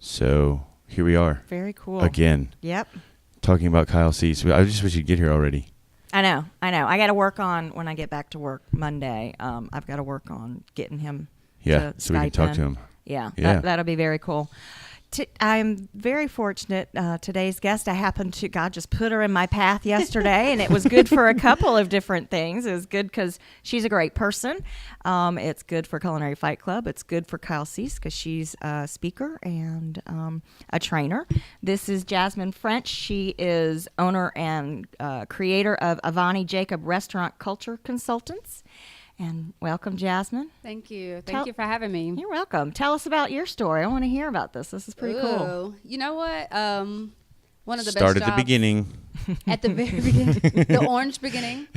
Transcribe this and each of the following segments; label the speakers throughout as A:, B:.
A: So here we are.
B: Very cool.
A: Again.
B: Yep.
A: Talking about Kyle C. So I just wish you'd get here already.
B: I know. I got to work on, when I get back to work Monday, I've got to work on getting him to
A: so we can talk to him.
B: Yeah. That'll be very cool. I'm very fortunate. Today's guest, God just put her in my path yesterday, and it was good for a couple of different things. It was good because she's a great person. It's good for Culinary Fight Club. It's good for Kyle Cease because she's a speaker and a trainer. This is Jasmine French. She is owner and creator of Avani Jacob Restaurant Culture Consultants. And welcome, Jasmine.
C: Thank you. Thank you for having me.
B: You're welcome. Tell us about your story. I want to hear about this. This is pretty cool.
C: You know what? One of the
A: Start
C: best
A: at the beginning.
C: At the very beginning. The orange beginning.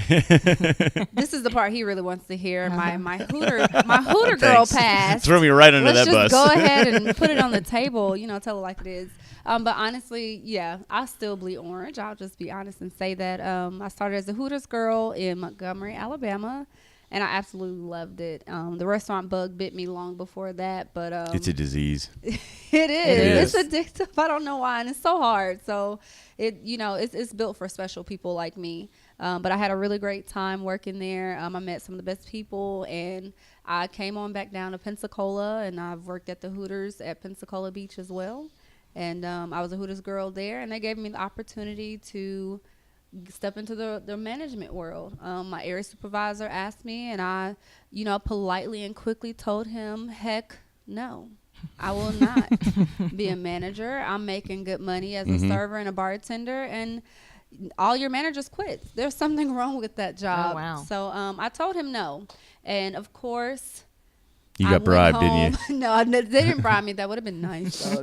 C: This is the part he really wants to hear. My Hooter girl pass.
A: Throw me right under that bus.
C: Let's just go ahead and put it on the table. Tell it like it is. But honestly, yeah, I still bleed orange. I'll just be honest and say that. I started as a Hooters girl in Montgomery, Alabama. And I absolutely loved it. The restaurant bug bit me long before that, but
A: it's a disease.
C: It is. It's addictive. I don't know why, and it's so hard. So it's built for special people like me. But I had a really great time working there. I met some of the best people, and I came on back down to Pensacola, and I've worked at the Hooters at Pensacola Beach as well. And I was a Hooters girl there, and they gave me the opportunity to step into the management world. My area supervisor asked me, and I, politely and quickly told him, heck no, I will not be a manager. I'm making good money as a server and a bartender, and all your managers quit. There's something wrong with that job.
B: Oh, wow.
C: So I told him no. And of course,
A: you got bribed, didn't you?
C: No, they didn't bribe me. That would have been nice, though.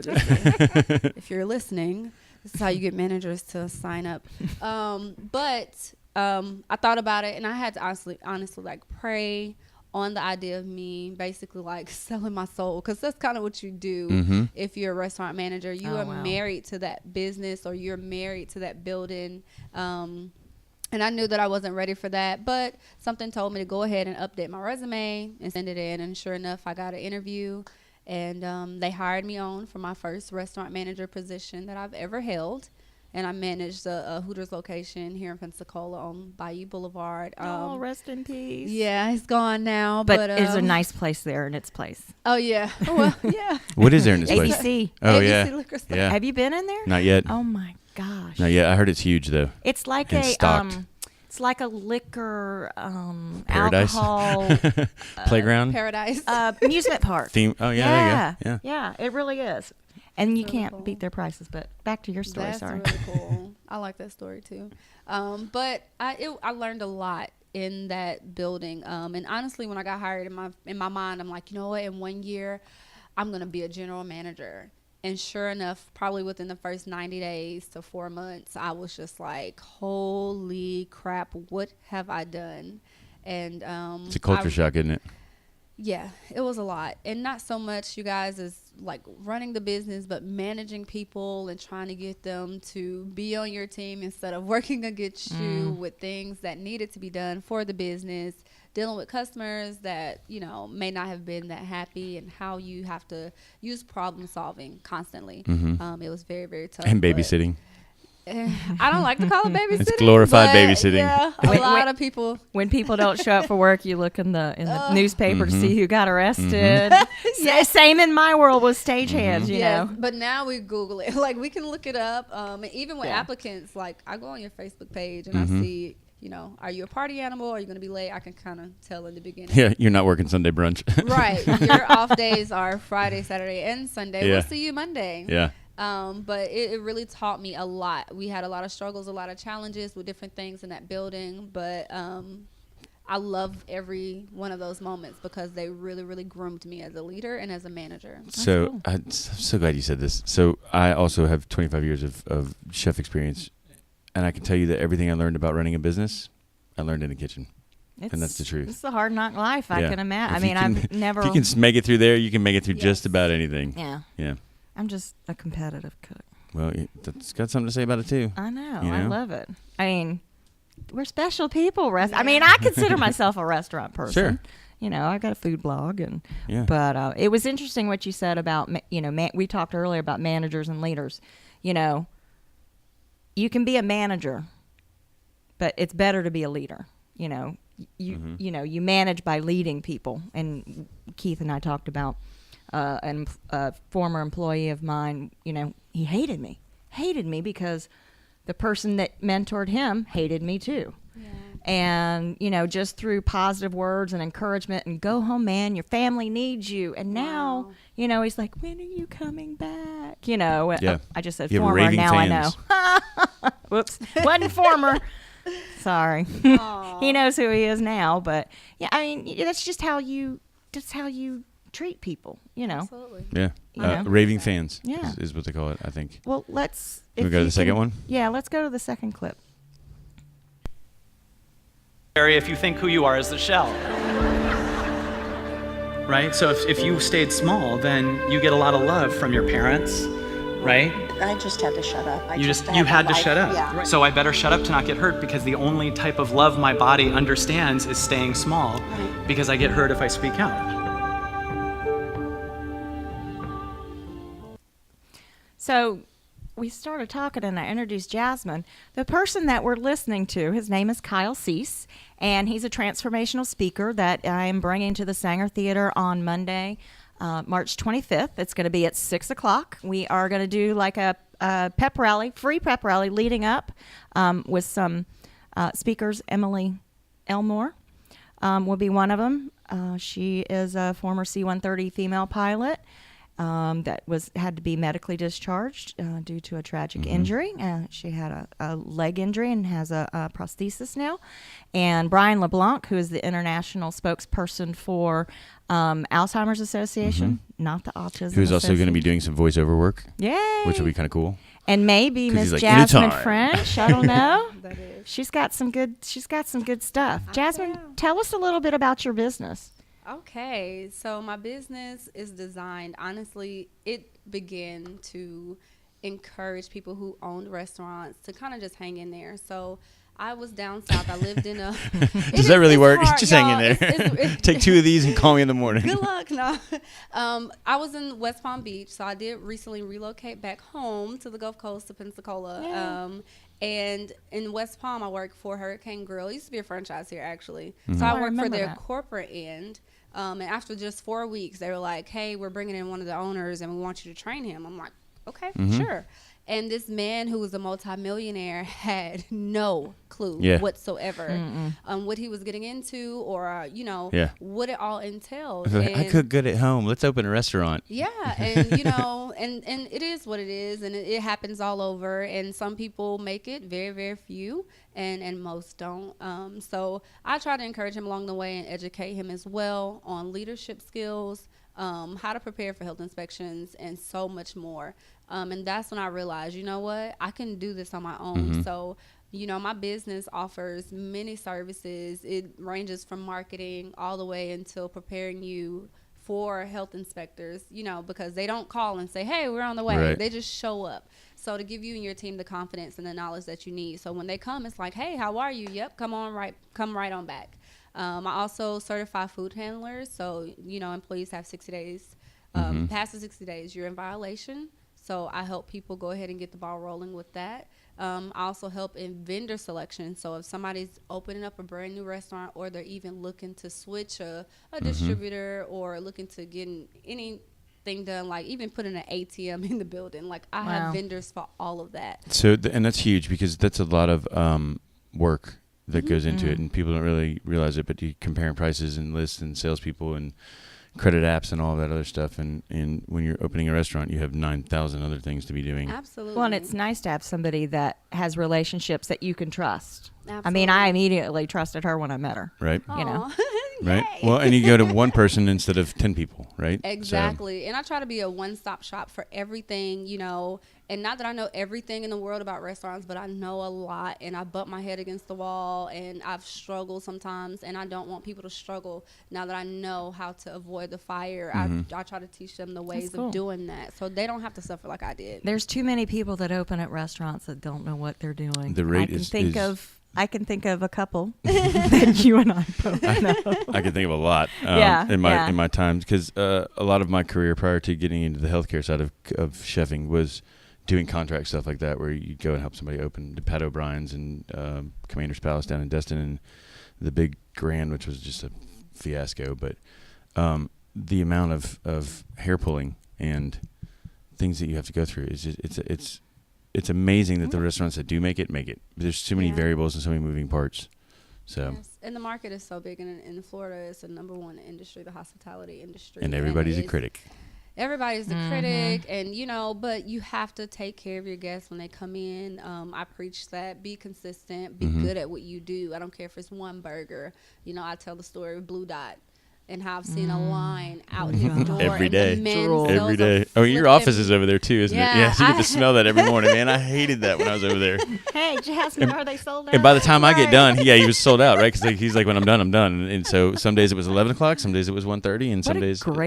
C: If you're listening. This is how you get managers to sign up. But I thought about it, and I had to honestly like pray on the idea of me basically like selling my soul, because that's kind of what you do if you're a restaurant manager. You are married to that business, or you're married to that building. And I knew that I wasn't ready for that, but something told me to go ahead and update my resume and send it in. And sure enough, I got an interview. And they hired me on for my first restaurant manager position that I've ever held. And I managed a Hooters location here in Pensacola on Bayou Boulevard.
B: Rest in peace.
C: Yeah, it's gone now.
B: But there's a nice place there in its place.
C: Oh, yeah. Well, yeah.
A: What is there in this place?
B: ABC.
A: Oh,
C: ABC Liquor Store.
A: Yeah.
B: Have you been in there?
A: Not yet.
B: Oh, my gosh.
A: Not yet. I heard it's huge, though.
B: It's like
A: and stocked.
B: It's like a liquor,
A: Paradise.
B: alcohol
A: Playground.
C: Paradise.
B: Amusement park.
A: Theme. Oh yeah. There you go.
B: Yeah, it really is. And you
C: really
B: can't
C: cool.
B: beat their prices. But back to your story.
C: That's
B: Sorry.
C: really cool. I like that story too. But I learned a lot in that building. And honestly, when I got hired, in my mind, I'm like, you know what? In 1 year, I'm gonna be a general manager. And sure enough, probably within the first 90 days to 4 months, I was just like, holy crap, what have I done? And
A: it's a culture shock, isn't it?
C: Yeah, it was a lot. And not so much, you guys, as like running the business, but managing people and trying to get them to be on your team instead of working against you with things that needed to be done for the business. Dealing with customers that, may not have been that happy, and how you have to use problem solving constantly. It was very, very tough.
A: And babysitting.
C: I don't like to call it babysitting.
A: It's glorified babysitting.
C: Yeah, a lot of people.
B: When people don't show up for work, you look in the newspaper to see who got arrested. Same in my world with stagehands, you know.
C: But now we Google it. Like, we can look it up. And even with applicants, like, I go on your Facebook page and I see, are you a party animal? Are you going to be late? I can kind of tell in the beginning.
A: Yeah, you're not working Sunday brunch.
C: Right. Your off days are Friday, Saturday, and Sunday.
A: Yeah.
C: We'll see you Monday.
A: Yeah.
C: But it really taught me a lot. We had a lot of struggles, a lot of challenges with different things in that building. But I love every one of those moments because they really, really groomed me as a leader and as a manager.
A: So
B: cool.
A: I'm so glad you said this. So I also have 25 years of chef experience. And I can tell you that everything I learned about running a business, I learned in the kitchen. And that's the truth.
B: It's a hard knock life, I can imagine. I've never...
A: If you can make it through there, you can make it through just about anything.
B: Yeah.
A: Yeah.
B: I'm just a competitive cook.
A: Well, that's got something to say about it, too.
B: I know. I love it. I mean, we're special people. I consider myself a restaurant person.
A: Sure.
B: I got a food blog, and
A: Yeah.
B: but it was interesting what you said about we talked earlier about managers and leaders. You can be a manager, but it's better to be a leader. You manage by leading people. And Keith and I talked about a former employee of mine. He hated me because the person that mentored him hated me too.
C: Yeah.
B: And, just through positive words and encouragement and go home, man, your family needs you. And now, he's like, when are you coming back?
A: Yeah.
B: I just said
A: You have
B: former,
A: raving
B: now
A: fans.
B: I know. Whoops. Wasn't former. Sorry. He knows who he is now. But, yeah, I mean, that's just how you treat people,
C: Absolutely.
A: Yeah. Raving fans
B: Yeah.
A: is what they call it, I think.
B: Well, let's...
A: Can we go to the second one?
B: Yeah, let's go to the second clip.
D: If you think who you are is the shell. Right? So if you stayed small, then you get a lot of love from your parents, right?
E: I just had to shut up.
D: You had to shut up.
E: Yeah.
D: So I better shut up to not get hurt, because the only type of love my body understands is staying small, because I get hurt if I speak out.
B: So we started talking, and I introduced Jasmine. The person that we're listening to, his name is Kyle Cease, and he's a transformational speaker that I am bringing to the Sanger Theater on Monday, March 25th. It's going to be at 6 o'clock. We are going to do like a pep rally, free pep rally leading up with some speakers. Emily Elmore will be one of them. She is a former C-130 female pilot. That had to be medically discharged due to a tragic injury. She had a leg injury and has a prosthesis now. And Brian LeBlanc, who is the international spokesperson for Alzheimer's Association, not the Autism
A: Who's also going to
B: Association.
A: be doing some voiceover work,
B: Yay!
A: which will be kind of cool.
B: And maybe
A: 'Cause
B: Miss
A: he's like,
B: Jasmine
A: "Anytime."
B: French. I don't know.
C: That is.
B: She's got some good stuff. Jasmine, tell us a little bit about your business.
C: Okay, so my business is designed, honestly, it began to encourage people who owned restaurants to kind of just hang in there. So I was down south. I lived in a...
A: Does that really work?
C: hard,
A: Just hang in
C: y'all.
A: there. Take 2 of these and call me in the morning.
C: Good luck. No. I was in West Palm Beach, so I did recently relocate back home to the Gulf Coast, to Pensacola. And in West Palm, I worked for Hurricane Grill. It used to be a franchise here, actually. So I worked for
B: remember
C: their
B: that.
C: corporate end. And after just 4 weeks, they were like, hey, we're bringing in one of the owners, and we want you to train him. I'm like, okay, sure. And this man who was a multimillionaire had no clue whatsoever what he was getting into, or, what it all entailed.
A: I cook good at home. Let's open a restaurant.
C: Yeah, and and it is what it is, and it happens all over. And some people make it, very, very few, and most don't. So I try to encourage him along the way and educate him as well on leadership skills, how to prepare for health inspections, and so much more. And that's when I realized, you know what, I can do this on my own. So, my business offers many services. It ranges from marketing all the way until preparing you for health inspectors, because they don't call and say, hey, we're on the way.
A: Right.
C: They just show up. So to give you and your team the confidence and the knowledge that you need. So when they come, it's like, hey, how are you? Yep, come right on back. I also certify food handlers. So, employees have 60 days. Past the 60 days, you're in violation. So I help people go ahead and get the ball rolling with that. I also help in vendor selection. So if somebody's opening up a brand new restaurant, or they're even looking to switch a distributor, or looking to get anything done, like even putting an ATM in the building, like I have vendors for all of that.
A: So, and that's huge, because that's a lot of work that goes into it, and people don't really realize it, but you comparing prices and lists and salespeople and credit apps and all that other stuff, and when you're opening a restaurant, you have 9,000 other things to be doing.
C: Absolutely.
B: Well, and it's nice to have somebody that has relationships that you can trust.
C: Absolutely.
B: I mean, I immediately trusted her when I met her.
A: Right.
C: Aw.
A: Right.
C: Yay.
A: Well, and you go to one person instead of 10 people, right?
C: Exactly. And I try to be a one-stop shop for everything, and not that I know everything in the world about restaurants, but I know a lot, and I butt my head against the wall, and I've struggled sometimes, and I don't want people to struggle. Now that I know how to avoid the fire, I try to teach them the ways
B: cool.
C: of doing that, so they don't have to suffer like I did.
B: There's too many people that open at restaurants that don't know what they're doing.
A: The rate
B: I can think of I can think of a couple that you and I both know.
A: I can think of a lot in my time, because a lot of my career prior to getting into the healthcare side of chefing was doing contract stuff like that, where you go and help somebody open the Pat O'Brien's and Commander's Palace down in Destin, and the big Grand, which was just a fiasco. But the amount of hair pulling and things that you have to go through is just, it's amazing that the restaurants that do make it. There's too many variables and so many moving parts. So
C: yes. And the market is so big, and in Florida, it's the number one industry, the hospitality industry.
A: And everybody's a critic.
C: Everybody's the critic, and but you have to take care of your guests when they come in. I preach that. Be consistent. Be good at what you do. I don't care if it's one burger. I tell the story of Blue Dot and how I've seen a line out his door
A: every day.
C: Every
A: day. Oh, your office is over there too, isn't it? Yeah, so you get to smell that every morning, man. I hated that when I was over there.
B: Hey, Jasmine, are they sold out?
A: And by the time I get done, he was sold out, right? Because he's like, when I'm done, I'm done. And so some days it was 11 o'clock, some days it was 1:30, and some days.
B: What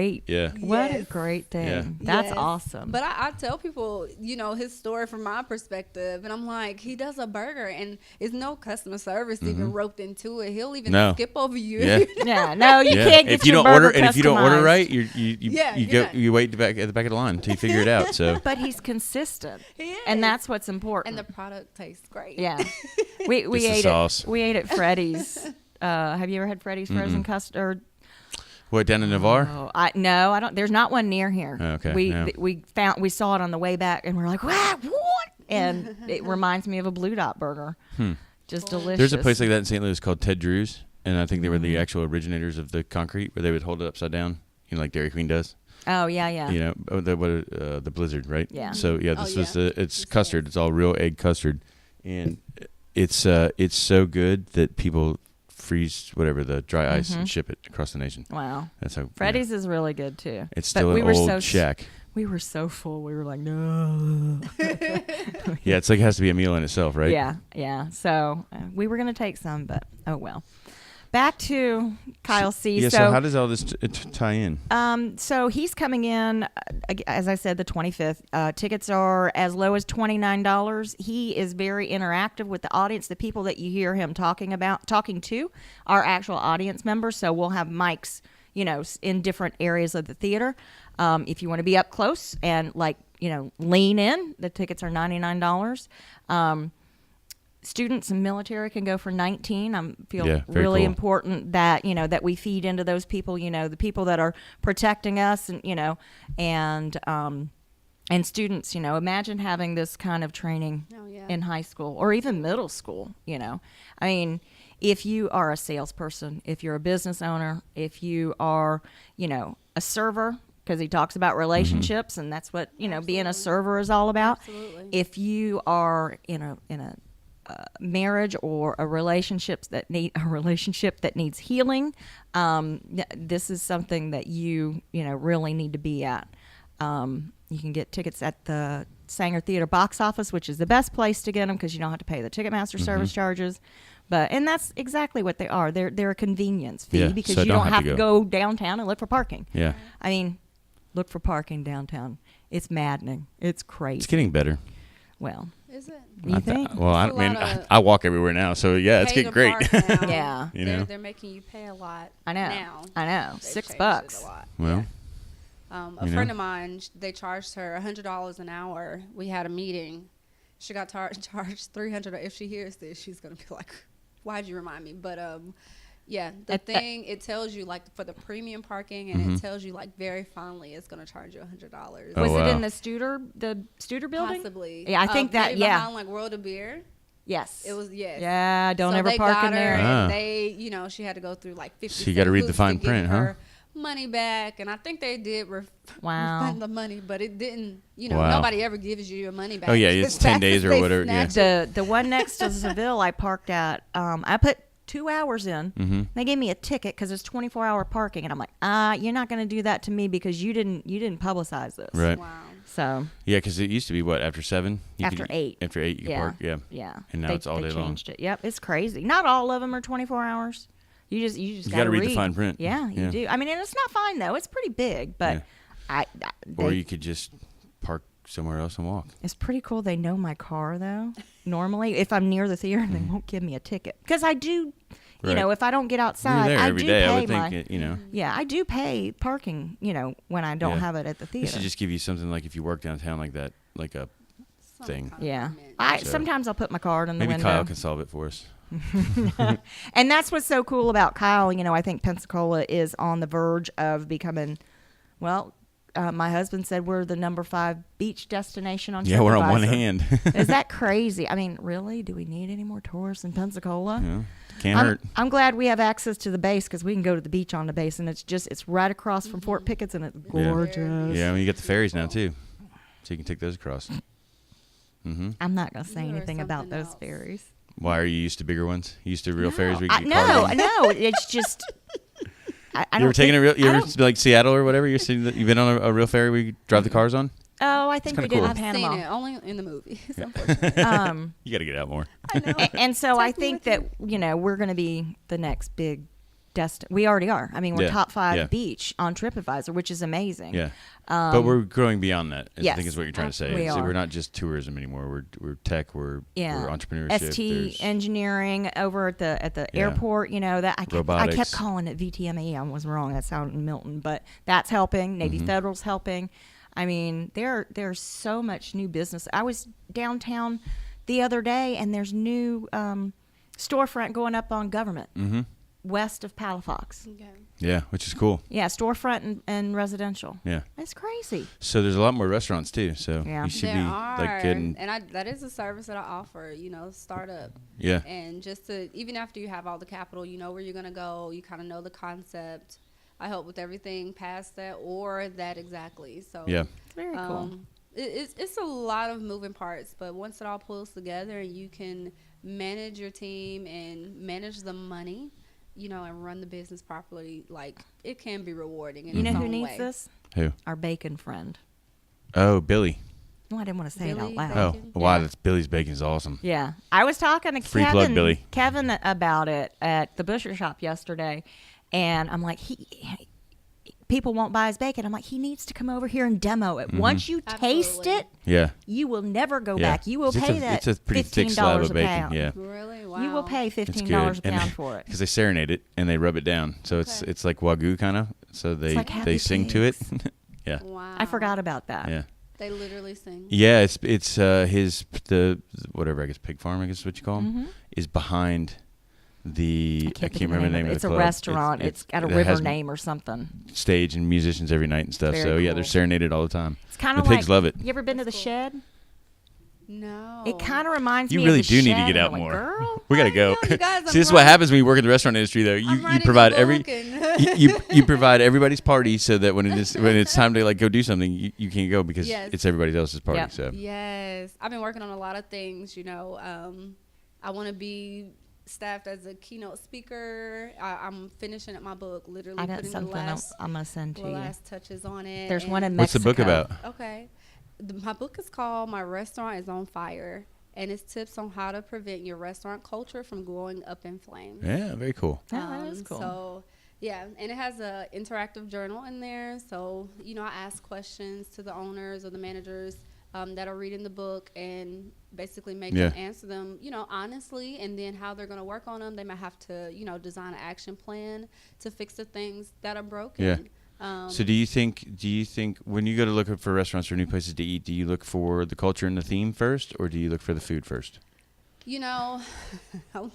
B: a great thing.
A: Yeah.
B: That's awesome.
C: But I tell people, his story from my perspective, and I'm like, he does a burger, and it's no customer service even roped into it. He'll even skip over you.
B: Yeah. No, you can't get
A: if you
B: your
A: don't
B: burger
A: order, and if you don't order right, you
C: go,
A: you wait at the back of the line until you figure it out. So,
B: but he's consistent,
C: he is.
B: And that's what's important.
C: And the product tastes great.
B: Yeah, we ate
A: sauce.
B: We ate at Freddy's. Have you ever had Freddy's frozen custard?
A: What, down in Navarre?
B: Oh, no, I don't. There's not one near here.
A: Okay,
B: we saw it on the way back, and we're like, what? And it reminds me of a Blue Dot burger. Just delicious.
A: There's a place like that in St. Louis called Ted Drew's, and I think they were the actual originators of the concrete, where they would hold it upside down, like Dairy Queen does.
B: Oh yeah.
A: The Blizzard, right?
B: Yeah.
A: So it's custard. It's all real egg custard, and it's so good that people freeze the dry ice and ship it across the nation.
B: Wow.
A: That's how
B: Freddy's is really good too.
A: It's still an old shack.
B: We were so full. We were like, no.
A: Yeah, it's like it has to be a meal in itself, right?
B: Yeah. So we were going to take some, but oh well. Back to Kyle C.
A: Yeah, so how does all this tie in?
B: So he's coming in, as I said, the 25th. Tickets are as low as $29. He is very interactive with the audience. The people that you hear him talking to are actual audience members. So we'll have mics, in different areas of the theater. If you want to be up close and lean in, the tickets are $99. Students and military can go for $19. I feel really cool. Important that that we feed into those people. The people that are protecting us, and students. Imagine having this kind of training in high school or even middle school. I mean, if you are a salesperson, if you're a business owner, if you are a server, because he talks about relationships, and that's what being a server is all about.
C: Absolutely.
B: If you are in a marriage or a relationship that needs healing, this is something that you really need to be at. You can get tickets at the Sanger Theater box office, which is the best place to get them because you don't have to pay the Ticketmaster service charges. And that's exactly what they are. They're a convenience fee because you don't have to go downtown and look for parking.
A: Yeah.
B: I mean, look for parking downtown. It's maddening. It's crazy.
A: It's getting better.
B: Well.
C: Is it?
B: You think?
A: I walk everywhere now, so it's getting great.
B: Yeah.
C: They're making you pay a lot.
B: I know.
C: Now.
B: I know. $6.
A: Well.
C: A friend of mine, they charged her $100 an hour. We had a meeting. She got charged $300. If she hears this, she's gonna be like, "Why'd you remind me?" But it tells you for the premium parking, and it tells you very fondly it's gonna charge you $100.
B: Was it in the Studer building?
C: Possibly.
B: Yeah, I think that. Yeah.
C: Behind World of Beer.
B: Yes.
C: It was, yes.
B: Yeah, don't ever park in there.
C: And they, she had to go through 50
A: So you got to read the fine print, huh?
C: Money back, and I think they did refund the money, but it didn't.
A: Wow.
C: Nobody ever gives you your money back.
A: Oh yeah, it's 10 days or whatever. Yeah.
B: The one next to Seville, I parked at. I put 2 hours in. Mm-hmm. They gave me a ticket because it's 24-hour parking, and I'm like, you're not going to do that to me because you didn't publicize this.
A: Right.
C: Wow.
A: So. Yeah, because it used to be after 7.
B: After 8.
A: After 8, you could park. Yeah.
B: Yeah.
A: And now it's all day long.
B: They changed it. Yep, it's crazy. Not all of them are 24 hours. You just got to
A: read the fine print.
B: Yeah, you do. I mean, and it's not fine though. It's pretty big, but
A: or you could just park somewhere else and walk.
B: It's pretty cool. They know my car though. Normally, if I'm near the theater, they won't give me a ticket because I do. You know, if I don't get outside,
A: You're there
B: I
A: every
B: do
A: day.
B: pay
A: I would
B: my.
A: think, you know.
B: Yeah, I do pay parking. You know, when I don't
A: Yeah.
B: have it at the
A: They
B: theater.
A: should just give you something like if you work downtown like that, like a
C: Some
A: thing.
C: kind of
B: Yeah,
C: permit.
A: So-
B: sometimes I'll put my card in the
A: Maybe
B: window.
A: Kyle can solve it for us.
B: And that's what's so cool about Kyle. You know, I think Pensacola is on the verge of becoming, well, my husband said we're the number 5 beach destination on
A: Yeah, we're on one
B: TripAdvisor.
A: hand.
B: Is that crazy? I mean, really? Do we need any more tourists in Pensacola?
A: You know, can't hurt.
B: I'm glad we have access to the base because we can go to the beach on the base, and it's right across from Fort Pickens, and it's
A: Yeah.
B: gorgeous.
A: Yeah, I mean, you get the ferries now too, so you can take those across. Mm-hmm.
B: I'm not going to say
C: You are
B: anything about
C: something
B: those
C: else.
B: ferries.
A: Why are you used to bigger ones? You used to real ferries? We
B: I,
A: can get cars
B: no,
A: on?
B: it's just. I
A: You
B: don't
A: ever taken a
B: think-
A: real? You
B: I
A: ever
B: don't-
A: like Seattle or whatever? You've been on a real ferry we drive the cars on?
B: Oh, I think we
A: kinda
B: did
A: cool.
B: in
C: I've
B: Panama.
C: seen it only in the movies, unfortunately.
A: You got to get out more.
C: I know.
B: And so I
C: Take me
B: think
C: with
B: that we're going to be the next big we already are. I mean, we're
A: Yeah,
B: top 5
A: yeah.
B: beach on TripAdvisor, which is amazing.
A: Yeah, but we're growing beyond that. I
B: yes,
A: think is what you're trying to say.
B: we
A: So
B: are.
A: we're not just tourism anymore. We're tech. We're entrepreneurship.
B: ST
A: There's-
B: engineering over at the
A: Yeah.
B: airport. You know that I kept
A: Robotics.
B: calling it VTME. I was wrong. That sounded Milton, but that's helping. Navy
A: Mm-hmm.
B: Federal's helping. I mean, there's so much new business. I was downtown the other day, and there's new storefront going up on Government west of Palafox.
C: Okay.
A: Yeah, which is cool.
B: Yeah, storefront and residential.
A: Yeah.
B: That's crazy.
A: So there's a lot more restaurants too. So
B: Yeah.
A: you should
C: There
A: be
C: are,
A: like getting.
C: and that is a service that I offer. Startup.
A: Yeah.
C: And just to, even after you have all the capital, you know where you're gonna go. You kind of know the concept. I help with everything past that or that exactly. So
A: Yeah.
B: It's very cool.
C: It's a lot of moving parts, but once it all pulls together and you can manage your team and manage the money, and run the business properly, like it can be rewarding. In
B: You know
C: its
B: who
C: own
B: needs
C: way.
B: this?
A: Who?
B: Our bacon friend.
A: Oh, Billy.
B: No, I didn't want to say it
C: Billy
B: out loud.
A: Oh,
C: Bacon?
A: wow.
C: Yeah.
A: That's Billy's bacon is awesome.
B: Yeah, I was talking to
A: Free plug, Billy.
B: Kevin about it at the butcher shop yesterday, and I'm like, people won't buy his bacon. I'm like, he needs to come over here and demo it. Once you taste
C: Absolutely.
B: it,
A: Yeah.
B: you will never go
A: Yeah.
B: back. You will
A: 'Cause
B: pay that
A: It's a pretty thick
B: $15
A: slab
B: a
A: of bacon.
B: pound.
A: Yeah.
C: Really? Wow.
B: You will pay
A: It's
B: $15 a
A: good.
B: pound for it.
A: Because they serenade it and they rub it down. So
C: Okay.
A: it's like Wagyu kind of. So they
B: like Happy
A: they sing to it.
B: Pigs.
A: Yeah.
C: Wow.
B: I forgot about that.
A: Yeah.
C: They literally sing.
A: Yeah, it's the whatever, I guess pig farm, I guess is what you call them, is behind the
B: I
A: I can't remember the name of
B: It's
A: the
B: a
A: club.
B: restaurant. It's got a
A: it
B: river
A: has
B: name or something.
A: stage and musicians every night and stuff.
B: Very
A: So yeah,
B: cool.
A: they're serenaded all the time.
B: It's kind
A: The
B: of
A: pigs
B: like,
A: love it.
B: You ever been to the
C: That's cool.
B: shed?
C: No.
B: It kind of reminds
A: You
B: me
A: really
B: of the
A: do need to
B: Shed,
A: get
B: and
A: out
B: I'm like,
A: more.
B: Girl,
A: We gotta
C: I
A: go.
C: know, you guys, I'm
A: See, this is what
C: writing-
A: happens when you work in the restaurant industry, though.
C: I'm
A: You
C: writing a
A: provide
C: book and-
A: you provide everybody's party, so that when it's time to like go do something, you can't go because
C: Yes.
A: it's everybody else's party.
B: Yep.
A: So
C: Yes, I've been working on a lot of things. I want to be staffed as a keynote speaker. I'm finishing up my book, literally
B: I got
C: putting
B: something
C: the last,
B: I'm going to send to you.
C: last touches on it.
B: There's one in
C: and-
A: what's the book
B: Mexico.
A: about?
C: Okay, my book is called "My Restaurant Is on Fire," and it's tips on how to prevent your restaurant culture from going up in flames.
A: Yeah, very cool.
B: Oh, that is cool.
C: So, yeah, and it has a interactive journal in there. So, I ask questions to the owners or the managers that are reading the book and basically make them answer them, honestly, and then how they're going to work on them. They might have to, design an action plan to fix the things that are broken.
A: Yeah. So do you think when you go to look for restaurants or new places to eat, do you look for the culture and the theme first, or do you look for the food first?
C: I'm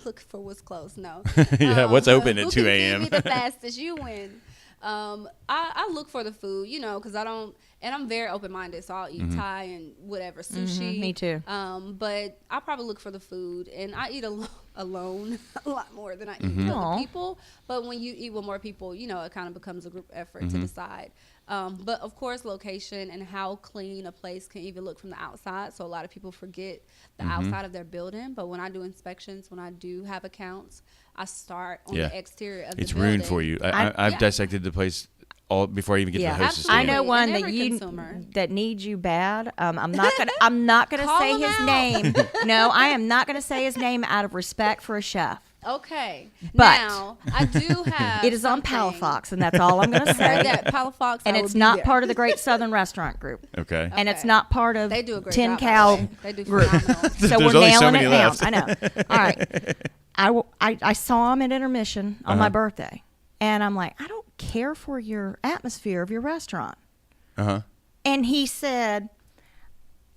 C: looking for what's close. No.
A: Yeah, what's open at
C: who
A: 2
C: can
A: a.m.?
C: feed me the fastest, you win. I look for the food, because I don't, and I'm very open-minded, so I'll eat Thai and whatever, sushi.
B: Me too.
C: But I probably look for the food, and I eat alone a lot more than I eat with
B: Aw.
C: other people. But when you eat with more people, it kind of becomes a group effort to decide. But of course, location and how clean a place can even look from the outside. So a lot of people forget the outside of their building. But when I do inspections, when I do have accounts, I start on the exterior of the
A: It's
C: building.
A: ruined for you. I've
C: Yeah.
A: dissected the place all before I even get to the hostess
B: I
A: stand.
B: know one
C: And
B: that
C: every consumer.
B: that needs you bad. I'm not gonna
C: Call
B: say
C: him
B: his
C: out.
B: name. No, I am not gonna say his name out of respect for a chef.
C: Okay.
B: But-
C: now I do have.
B: It is on
C: something.
B: Palafox, and that's all I'm going to
C: I heard
B: say.
C: that Palafox.
B: And
C: I
B: it's
C: will be
B: not
C: there.
B: part of the Great Southern Restaurant Group.
A: Okay.
B: And it's
C: Okay.
B: not part of
C: They do a great
B: Tin
C: job.
B: Cow
C: by the way. They do
B: Group.
C: phenomenal.
B: So
A: There's
B: we're
A: only so
B: nailing
A: many
B: it
A: left.
B: down. I know. All right. I saw him at intermission on my birthday, and I'm like, I don't care for your atmosphere of your restaurant.
A: Uh-huh.
B: And he said,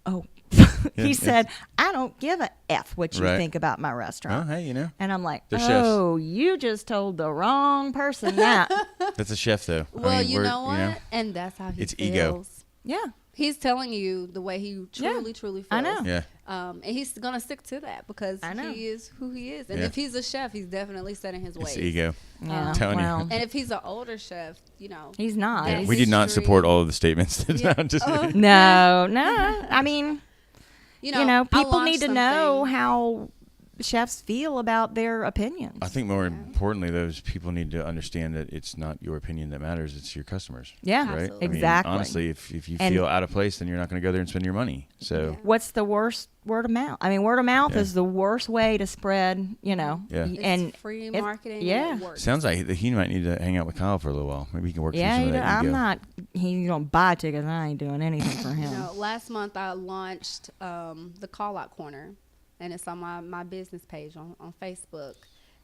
B: oh,
A: Yeah,
B: he said, I don't give a F what you
A: Right.
B: think about my
A: Oh,
B: restaurant.
A: hey, you know.
B: And I'm like,
A: They're chefs.
B: oh, you just told the wrong person that.
A: That's a chef, though. I
C: Well,
A: mean,
C: you
A: we're-
C: know what? And that's how he
A: It's
C: feels.
A: ego.
B: Yeah.
C: He's telling you the way he truly feels.
B: I know.
A: Yeah.
C: And he's gonna stick to that because
B: I know.
C: he is who he is. And
A: Yeah.
C: if he's a chef, he's definitely setting his ways.
A: It's ego.
B: Yeah.
A: I'm telling you.
B: well,
C: And if he's an older chef, you know,
B: he's not.
A: Yeah,
C: His
A: we did not
C: history-
A: support all of the statements.
C: Yeah.
A: I'm just
C: Uh-huh.
A: kidding.
B: No. I mean,
C: you
B: you know,
C: I
B: people
C: launched
B: need to know
C: something-
B: how chefs feel about their opinions.
A: I think more importantly, those people need to understand that it's not your opinion that matters; it's your customers.
B: Yeah,
A: Right?
C: Absolutely.
A: I mean,
B: exactly.
A: honestly, if you
B: And-
A: feel out of place, then you're not going to go there and spend your money. So
C: Yeah.
B: What's the worst? Word of mouth. I mean, word of mouth
A: Yeah.
B: is the worst way to spread, you know.
A: Yeah.
C: It's
B: And
C: free
B: it-
C: marketing.
B: yeah.
C: And it works.
A: sounds like he might need to hang out with Kyle for a little while. Maybe he can work
B: yeah,
A: through some of that
B: I'm
A: ego.
B: not. He's gonna buy tickets. I ain't doing anything for him.
C: You know, last month I launched the Call Out Corner, and it's on my business page on Facebook.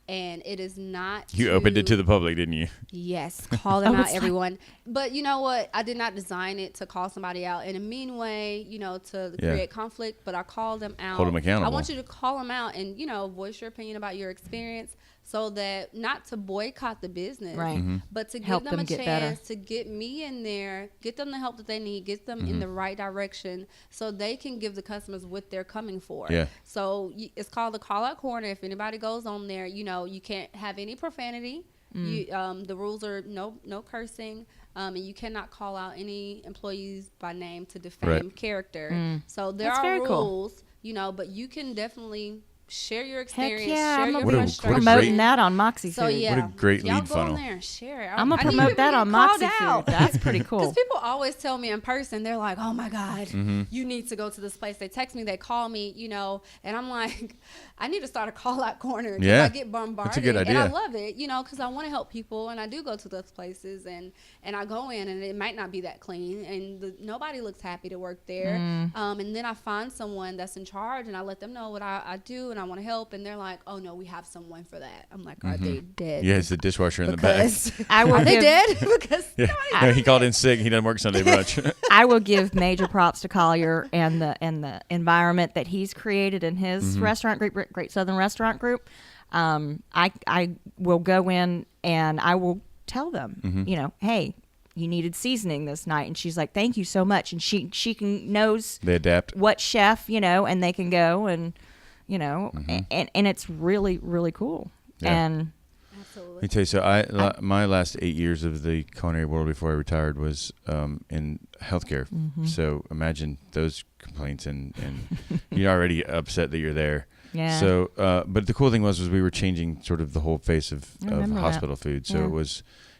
C: And it is not.
A: You opened it to the public, didn't you?
C: Yes, call them
B: Oh,
C: out,
B: it's like-
C: everyone. But you know what? I did not design it to call somebody out in a mean way, you know, to
A: Yeah.
C: create conflict. But I called them out.
A: Hold them accountable.
C: I want you to call them out and, you know, voice your opinion about your experience, so that not to boycott the business,
B: Right.
A: Mm-hmm.
C: but to
B: Help
C: give them
B: them
C: a
B: get better.
C: chance to get me in there, get them the help that they need, get them in the right direction, so they can give the customers what they're coming for.
A: Yeah.
C: So it's called the Call Out Corner. If anybody goes on there, you know, you can't have any profanity. You, the rules are no cursing, and you cannot call out any employees by name to defame
A: Right.
C: character. So there
B: That's
C: are
B: very cool.
C: rules, you know, but you can definitely share your
B: Heck
C: experience,
B: yeah,
C: share
B: I'm
C: your
A: What a
C: frustration.
B: promoting that on Moxie
C: So
B: Food.
C: yeah,
A: What a great
C: y'all
A: lead
C: go
A: funnel.
C: on there and share.
B: I'm gonna
C: I need
B: promote
C: people
B: that
C: to
B: on
C: get
B: Moxie
C: called
B: Food.
C: out.
B: That's pretty cool.
C: Because people always tell me in person, they're like, "Oh my God,
A: Mm-hmm.
C: you need to go to this place." They text me, they call me, you know, and I'm like, I need to start a call out corner. 'Cause
A: Yeah.
C: I get bombarded.
A: That's a good
C: And I
A: idea.
C: love it, you know, because I want to help people, and I do go to those places, and I go in, and it might not be that clean, and nobody looks happy to work there. And then I find someone that's in charge, and I let them know what I do, and I want to help, and they're like, "Oh no, we have someone for that." I'm like, "Are they dead?"
A: Yeah, it's the dishwasher in the back.
C: Because
B: I will
C: are they
B: give-
C: dead? Because
A: Yeah. No, he called in sick. He doesn't work Sunday much.
B: I will give major props to Collier and the environment that he's created in his restaurant group, Great Southern Restaurant Group. I will go in and I will tell them, you know, hey, you needed seasoning this night, and she's like, thank you so much, and she knows
A: They adapt.
B: what chef, you know, and they can go and, you know, and it's really really cool.
A: Yeah.
B: And
C: absolutely.
A: Let me tell you, so my last 8 years of the culinary world before I retired was in healthcare. So imagine those complaints, and you're already upset that you're there.
B: Yeah.
A: So, but the cool thing was we were changing sort of the whole face of
B: remember that.
A: hospital food. So
B: Yeah.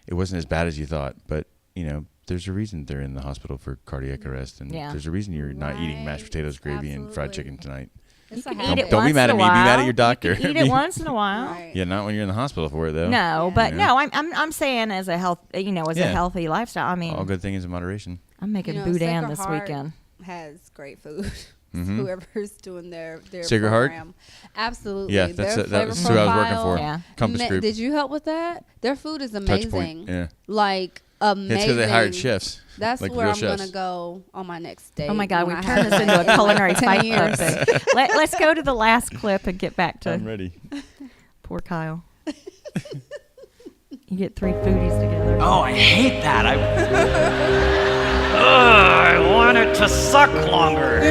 A: it wasn't as bad as you thought. But you know, there's a reason they're in the hospital for cardiac arrest, and
B: Yeah.
A: there's a reason you're not eating mashed
C: Right.
A: potatoes, gravy, and fried
C: Absolutely.
A: chicken tonight.
C: It's a
B: eat
C: habit.
B: it
A: Don't be
B: once
A: mad
B: in
A: at
B: a
A: me. Be mad at
B: while.
A: your doctor.
B: You can eat it once in a while.
C: Right.
A: Yeah, not when you're in the hospital for it though.
B: No,
C: Yeah.
B: but
A: Yeah.
B: no, I'm saying as a health, you know, as a
A: Yeah.
B: healthy lifestyle. I mean,
A: All good things in moderation.
B: I'm making
C: You know,
B: boudin
C: Sacred
B: this
C: Heart
B: weekend.
C: has great food.
A: Mhm.
C: Whoever's doing their
A: Sacred Heart?
C: program. Absolutely.
A: Yeah,
C: Their
A: that was
C: flavor
A: who I was working
C: profile,
A: for.
B: Yeah.
A: Compass Group.
C: Did you help with that? Their food is
A: Touch
C: amazing.
A: point. Yeah.
C: Like amazing.
A: It's because they hired chefs.
C: That's
A: like
C: where
A: real
C: I'm
A: chefs.
C: gonna go on my next date.
B: Oh my God,
C: when
B: we've
C: I
B: turned
C: have
B: this into a
C: like
B: culinary
C: 10
B: fight
C: years.
B: club thing. Let's go to the last clip and get back
A: I'm
B: to
A: ready.
B: poor Kyle. You get three foodies together.
D: Oh, I hate that. I want it to suck longer.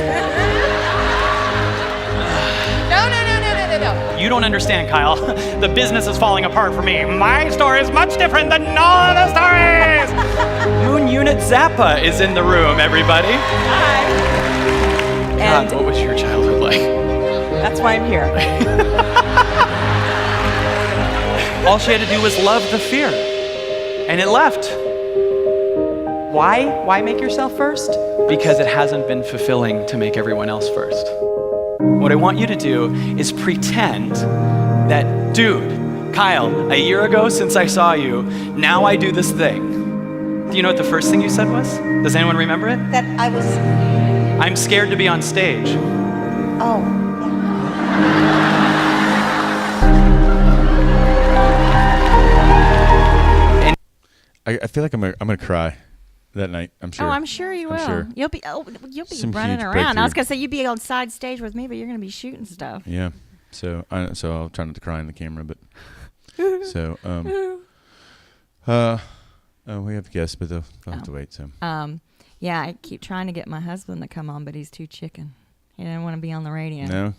C: No.
D: You don't understand, Kyle. The business is falling apart for me. My story is much different than all of the stories. Moon Unit Zappa is in the room, everybody. God,
B: And
D: what was your childhood like?
B: that's why I'm here.
D: All she had to do was love the fear, and it left. Why? Why make yourself first? Because it hasn't been fulfilling to make everyone else first. What I want you to do is pretend that, dude, Kyle, a year ago since I saw you, now I do this thing. Do you know what the first thing you said was? Does anyone remember it?
B: That I was.
D: I'm scared to be on stage.
B: Oh.
A: I feel like I'm gonna cry that night. I'm sure.
B: Oh, I'm sure you will.
A: Sure.
B: You'll be
A: Some
B: running
A: huge
B: around. I was
A: breakthrough.
B: gonna say you'd be on side stage with me, but you're gonna be shooting stuff.
A: Yeah. So I'll try not to cry in the camera, but so we have guests, but they'll have to wait. So
B: Yeah, I keep trying to get my husband to come on, but he's too chicken. He didn't want to be on the radio.
A: no,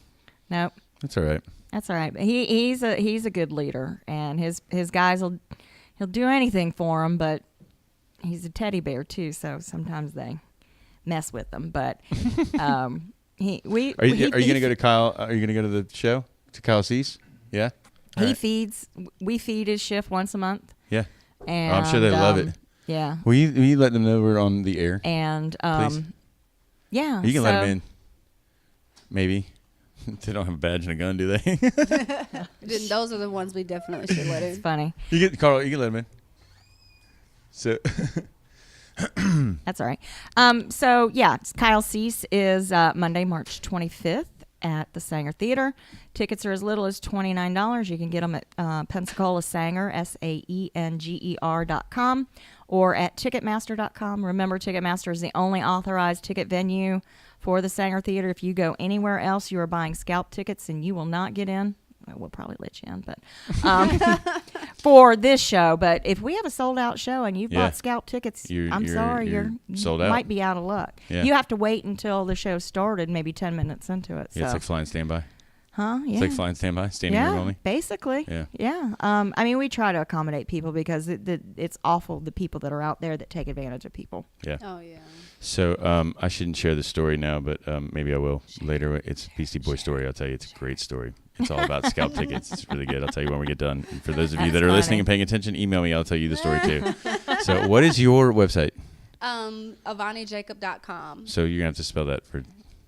B: Nope.
A: that's all right.
B: That's all right. But he's a good leader, and his guys he'll do anything for him. But he's a teddy bear too, so sometimes they mess with him. But
A: Are you gonna go to Kyle? Are you gonna go to the show to Kyle Cease? Yeah. All right.
B: We feed his shift once a month,
A: Yeah.
B: and
A: I'm sure they love it.
B: Yeah,
A: Will you let them know we're on the air?
B: and
A: Please?
B: yeah,
A: You can let
B: so-
A: them in. Maybe. They don't have a badge and a gun, do they?
C: Then those are the ones we definitely should let
B: It's
C: in.
B: funny.
A: Carl, you can let them in. So
B: That's all right. So yeah, Kyle Cease is Monday, March 25th at the Sanger Theater. Tickets are as little as $29. You can get them at Pensacola Sanger, SAENGER.com, or at Ticketmaster.com. Remember, Ticketmaster is the only authorized ticket venue for the Sanger Theater. If you go anywhere else, you are buying scalp tickets and you will not get in. We'll probably let you in, but for this show. But if we have a sold out show and you've bought scalp tickets, I'm sorry,
A: you're
B: you
A: sold out.
B: might be out of luck.
A: Yeah.
B: You have to wait until the show started, maybe 10 minutes into it.
A: yeah,
B: So.
A: it's like flying standby.
B: Huh? Yeah.
A: It's like flying standby, standing room only.
B: Basically.
A: Yeah.
B: Yeah. I mean, we try to accommodate people because it's awful, the people that are out there that take advantage of people.
A: Yeah.
C: Oh yeah.
A: So I shouldn't share the story now, but maybe I will later. It's a Beastie Boy story. I'll tell you, it's a great story. It's all about scalp tickets. It's really good. I'll tell you when we get done. And for those of you
B: That's
A: that are listening
B: funny.
A: and paying attention, email me. I'll tell you the story too. So what is your website?
C: AvaniJacob.com.
A: So you're gonna have to spell that for.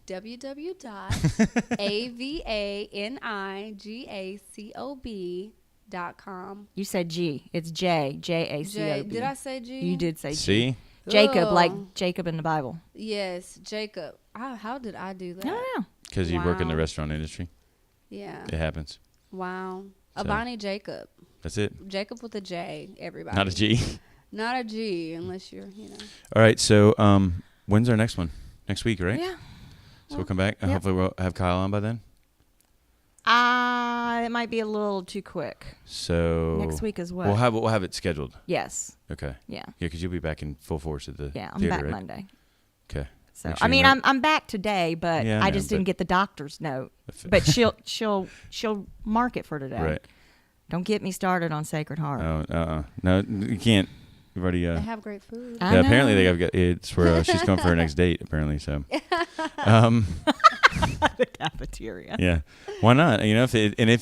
C: www.avanigacob.com.
B: You said G. It's J. J-A-C-O-B.
C: J. Did I say G?
B: You did say G.
A: C.
B: Jacob,
C: Ugh.
B: like Jacob in the Bible.
C: Yes, Jacob. How did I do that?
B: I don't know.
A: Because you work in the
C: Wow.
A: restaurant industry.
C: Yeah.
A: It happens.
C: Wow.
A: So-
C: Avani Jacob.
A: That's it.
C: Jacob with a J, everybody.
A: Not a G.
C: Not a G, unless you're,
A: All right. So when's our next one? Next week, right?
B: Yeah.
A: So we'll come back.
B: Yep.
A: Hopefully we'll have Kyle on by then.
B: It might be a little too quick.
A: So
B: Next week as well.
A: We'll have it scheduled.
B: Yes.
A: Okay.
B: Yeah.
A: Yeah, because you'll be back in full force at the
B: Yeah. I'm
A: theater,
B: back
A: right?
B: Monday.
A: Okay.
B: So
A: Make sure
B: I mean,
A: you're not-
B: I'm back today, but
A: Yeah, I
B: I
A: know,
B: just didn't
A: but-
B: get the doctor's note. But she'll mark it for today.
A: Right.
B: Don't get me started on Sacred Heart.
A: Oh, no, you can't. You've already.
C: They have great food.
B: I
A: Yeah, apparently
B: know.
A: they got it's where she's going for her next date. Apparently, so.
B: The cafeteria.
A: Yeah, why not? You know, if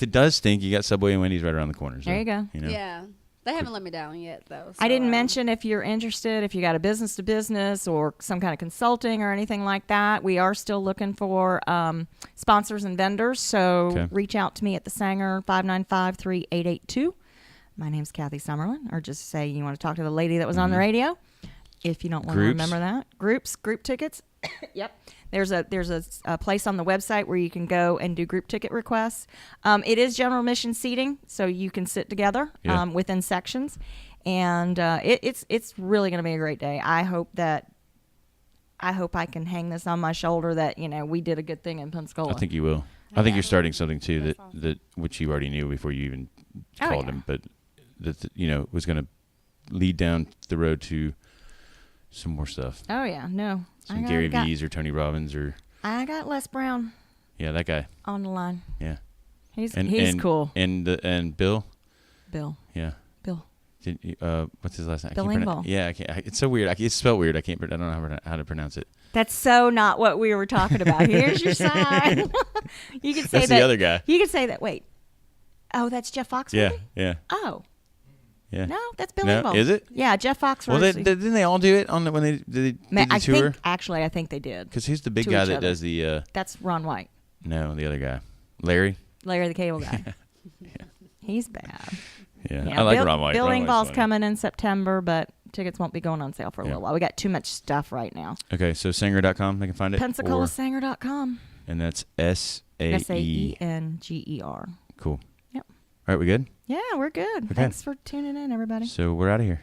A: it does stink, you got Subway and Wendy's right around the corner. So,
B: There you go.
A: You know?
C: Yeah. They haven't let me down yet, though.
B: I didn't
C: so,
B: mention if you're interested, if you got a business to business or some kind of consulting or anything like that, we are still looking for sponsors and vendors. So
A: Okay.
B: reach out to me at the Sanger 595-3882. My name's Kathy Summerlin, or just say you want to talk to the lady that was on the radio. If you don't want to
A: Groups?
B: remember that, group tickets. Yep. There's a place on the website where you can go and do group ticket requests. It is general admission seating, so you can sit together
A: Yeah.
B: within sections, and it's really going to be a great day. I hope I can hang this on my shoulder that we did a good thing in Pensacola.
A: I think you will. I think you're starting something too that which you already knew before you even called him, but that was going to lead down the road to some more stuff.
B: Oh yeah, no.
A: Some Gary V's or Tony Robbins or
B: I got Les Brown
A: that guy.
B: on the line.
A: Yeah.
B: He's
A: And
B: cool.
A: And Bill.
B: Bill.
A: Yeah.
B: Bill.
A: What's his last name?
B: Bill
A: I can't
B: Engvall.
A: Yeah, I can't. It's so weird. It's spelled weird. I don't know how to pronounce it.
B: That's so not what we were talking about. Here's your sign. You could say
A: That's
B: that.
A: the other guy.
B: You could say that. Wait. Oh, that's Jeff Foxworthy?
A: Yeah, yeah,
B: Oh.
A: yeah.
B: No, that's Bill
A: No,
B: Engvall.
A: is it?
B: Yeah, Jeff Foxworthy.
A: Well, didn't they all do it on when they did the
B: I
A: tour?
B: think they did.
A: Because who's the big
B: to
A: guy
B: each
A: that
B: other.
A: does the?
B: That's Ron White,
A: No, the other guy, Larry.
B: Larry the Cable Guy. He's bad.
A: Yeah, I like Ron White.
B: Bill
A: Ron White's
B: Engvall's
A: funny.
B: coming in September, but tickets won't be going on sale for a
A: Yeah.
B: little while. We got too much stuff right now.
A: Okay, so Sanger.com, they can find it.
B: PensacolaSanger.com.
A: And that's SAENGER.
B: SAENGER.
A: Cool.
B: Yep.
A: All right, we good?
B: Yeah, we're good.
A: Okay.
B: Thanks for tuning in, everybody.
A: So we're out of here.